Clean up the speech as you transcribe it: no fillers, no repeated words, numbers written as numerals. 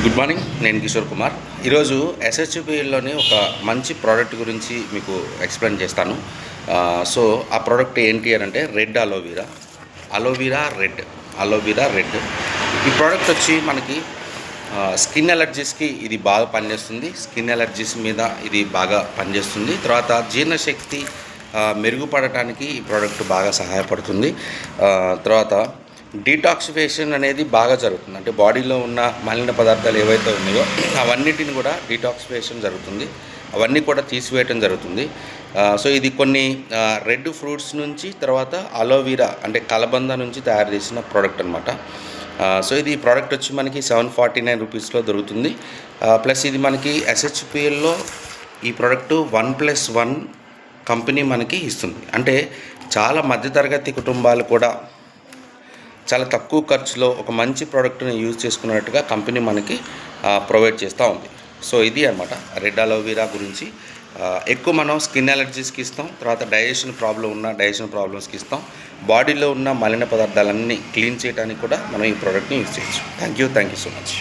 Good morning, నేను కిషోర్ కుమార్. ఈరోజు ఎస్హెచ్పిలోని ఒక మంచి ప్రోడక్ట్ గురించి మీకు ఎక్స్ప్లెయిన్ చేస్తాను. సో ఆ ప్రోడక్ట్ ఏంటి అని అంటే రెడ్ అలోవీరా రెడ్. ఈ ప్రోడక్ట్ వచ్చి మనకి స్కిన్ ఎలర్జీస్కి ఇది బాగా పనిచేస్తుంది. స్కిన్ ఎలర్జీస్ మీద ఇది బాగా పనిచేస్తుంది. తర్వాత జీర్ణశక్తి మెరుగుపడటానికి ఈ ప్రోడక్ట్ బాగా సహాయపడుతుంది. తర్వాత డీటాక్సిఫికేషన్ అనేది బాగా జరుగుతుంది. అంటే బాడీలో ఉన్న మలిన పదార్థాలు ఏవైతే ఉన్నాయో అవన్నిటిని కూడా డీటాక్సిఫికేషన్ జరుగుతుంది. అవన్నీ కూడా తీసివేయటం జరుగుతుంది. సో ఇది కొన్ని రెడ్ ఫ్రూట్స్ నుంచి, తర్వాత అలోవీరా అంటే కలబంద నుంచి తయారు చేసిన ప్రోడక్ట్ అనమాట. సో ఇది ప్రోడక్ట్ వచ్చి మనకి 749 రూపీస్లో దొరుకుతుంది. ప్లస్ ఇది మనకి ఎస్హెచ్పిఎల్లో ఈ ప్రోడక్ట్ 1+1 కంపెనీ మనకి ఇస్తుంది. అంటే చాలా మధ్యతరగతి కుటుంబాలు కూడా చాలా తక్కువ ఖర్చులో ఒక మంచి ప్రోడక్ట్ని యూజ్ చేసుకున్నట్టుగా కంపెనీ మనకి ప్రొవైడ్ చేస్తూ ఉంది. సో ఇది అనమాట రెడ్ అలోవీరా గురించి. ఎక్కువ మనం స్కిన్ ఎలర్జీస్కి ఇస్తాం, తర్వాత డైజెషన్ ప్రాబ్లమ్స్కి ఇస్తాం. బాడీలో ఉన్న మలిన పదార్థాలన్నీ క్లీన్ చేయడానికి కూడా మనం ఈ ప్రోడక్ట్ని యూజ్ చేయొచ్చు. Thank you so much.